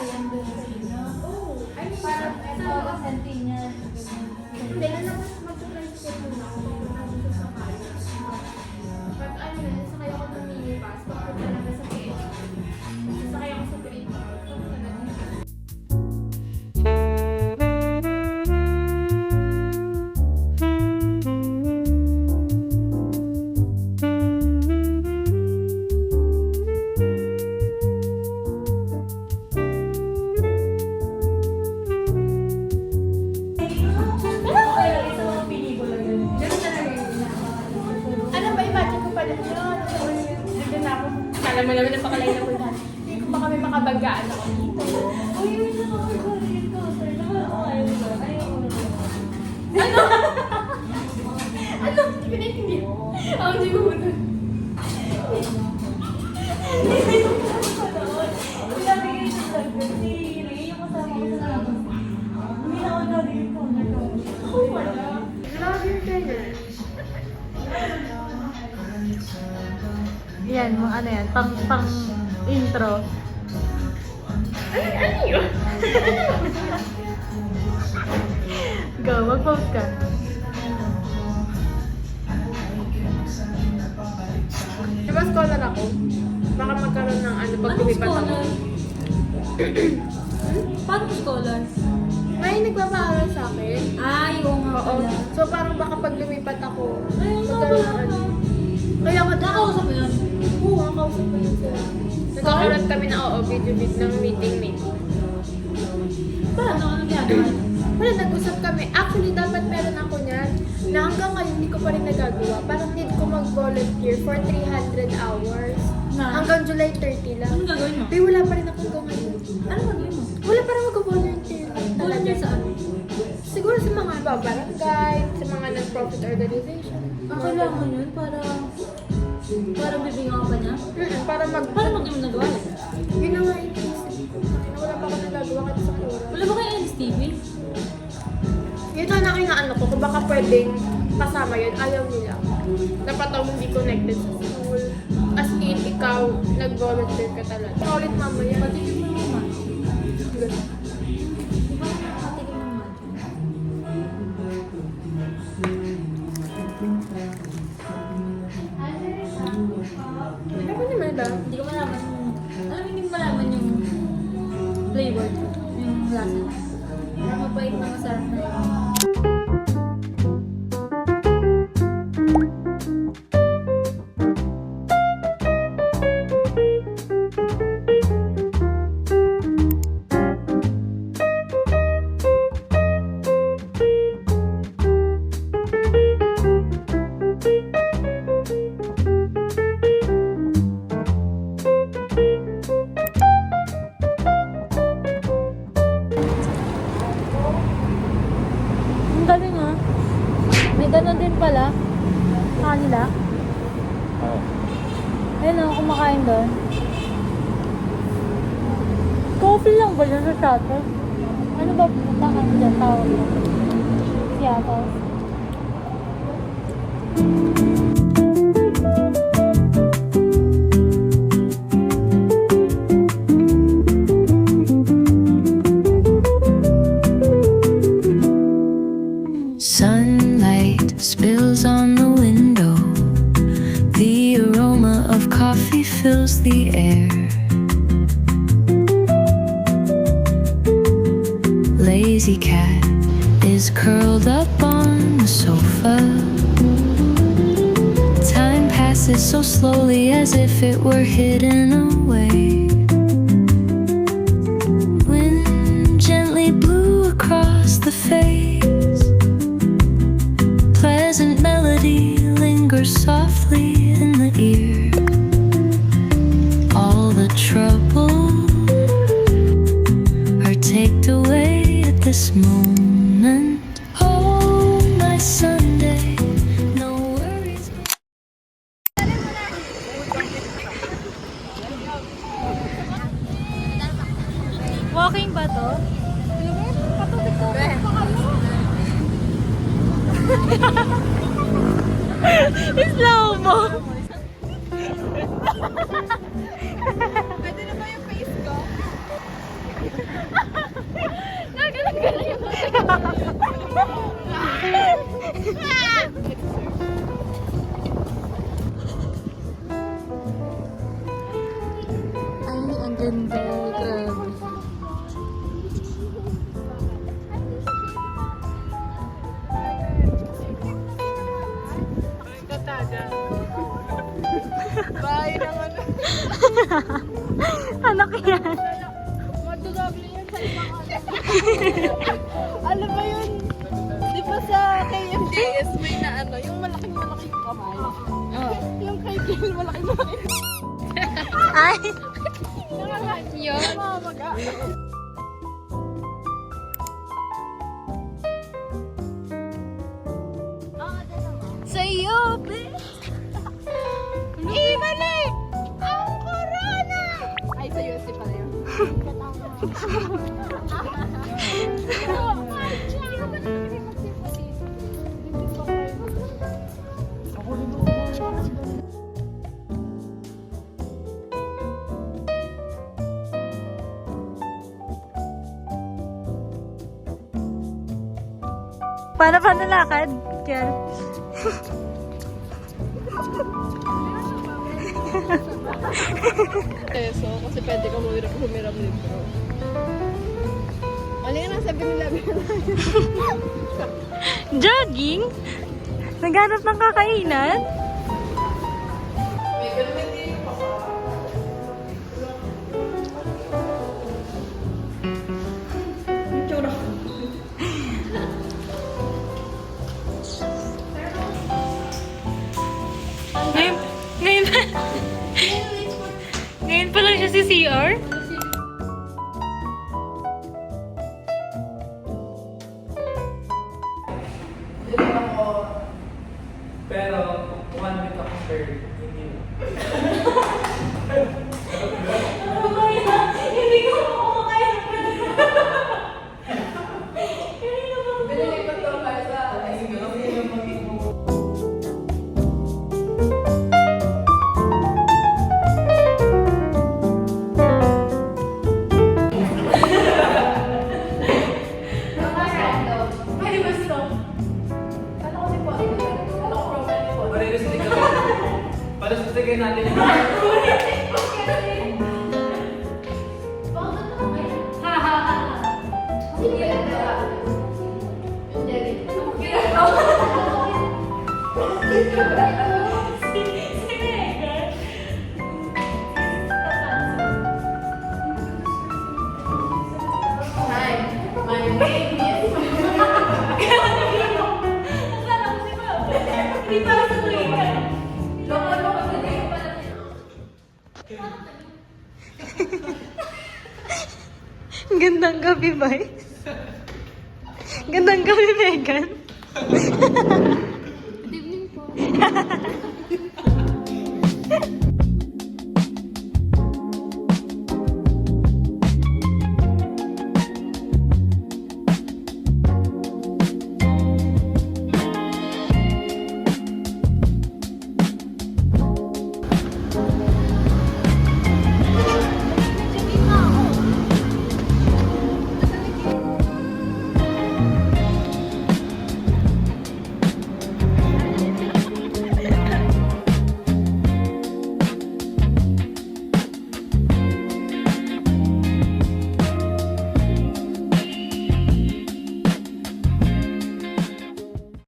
yan doon sa inyo. Oo. I mean, Parang ito, senti niya. hindi na naman mag-tricycle muna ako. Pupunta dito sa kaya. Pag ano na, sakay ako ng minibus. Papunta lang sa PH. Sakay ako sa train. Papunta na dito. Ano ba, imagine ko pala yun. Nandun ako. Kala mo naman napakalay na ko yan. Hindi ko ba kami makabagaan ako dito. Uy, wait lang ako dito. Sir, naman ako kayo doon. Ayaw ko na. Ano? Ano? Hindi ko naintindihan. Ako hindi ko muna. Sabi kayo sa vlog, si Ray, yung kasama ko sa labas. Hindi na ako narinig ko. Ako wala. Grabe yung kanya. Yan, mga ano yan, pang intro. Ano yun? Go, mag-post ka. Diba scholar ako? Baka magkaroon ng ano pag lumipat ako. Paano scholar? May nagpapaaral sa akin. Ay, oo nga Oo. pala. So parang baka pag lumipat ako, Ay, oo nga magkaroon pala. ng ano. Kaya ako Nakausap mo yun? Oo, nakausap ko yun sila. Nagkakaroon kami na video ng meeting. Paano? Ano ginagawa? Wala, nag-usap kami. Actually, dapat meron ako niyan na hanggang ngayon hindi ko pa rin nagagawa. Parang need ko mag-volunteer for 300 hours. Na? Hanggang July 30 lang. Ano gagawin mo? Pero wala pa rin ako hanggang ngayon. Ano gagawin mo? Wala pa rin mag-volunteer. Volunteer saan? Siguro sa mga barangay, sa mga non-profit organization. Kailangan yun para bibigyan ka pa niya? Para Paano mag yung nagawa yun? Yun na nga yung inisip ko. Wala pa ako nagagawa kasi sa Quora. Wala ba kayo NSTV? Yun na ano ko, kung baka pwedeng kasama yun, ayaw nila. Dapat ako hindi connected sa school. As in, ikaw, nag-volunteer ka talaga. Ulit mamaya. Patikin mo naman. Di ba patikin naman? Ako naman ba? Hindi ko malaman yung... Alam mo, hindi ko malaman yung flavor. Yung lasa. Parang mabait na masarap na yun. Ang galing ah. May ganun din pala. Kanila. Oo. Ayun oh, kumakain doon. Coffee lang ba dyan sa shuttle? Ano ba pupuntahan dyan? Tawag mo? Seattle. Sunlight spills on the window. The aroma of coffee fills the air. Lazy cat is curled up on the sofa. Time passes so slowly as if it were hidden away. Wind gently blew across the face. Pleasant melody lingers softly in the ear. All the trouble are taked away at this moment. Oh, my Sunday, no worries. Walking ba to? Slow mo! Pwede na ba yung face ko? Anak yan. Madugable yan sa ibang alam mo yun? Di ba sa KMDS may na ano, yung malaking kamay? Oh. Yung kay Gil, malaking. Ay! Yun. Mamaga. Sa'yo, be! Ibali! Ang corona! Ay, sa USC pala yun. Paano lakad? Kiel? Peso, kasi pwede ka humiram libro. Ano nga nasa 7-Eleven? Jogging? Naghanap ng kakainan? May ganun din pa ka. Ngayon, ngayon, ngayon pa lang siya si CR? Pero, 1 week ako third, hindi na. Hindi ko makakaya. Binili ko to para sa Ay, basta. Ano ko si po? Ano ko roman po? Pare-restrict kami. Pare-restrict natin yung Gandang gabi, Bay. Gandang gabi, Megan. Good evening po.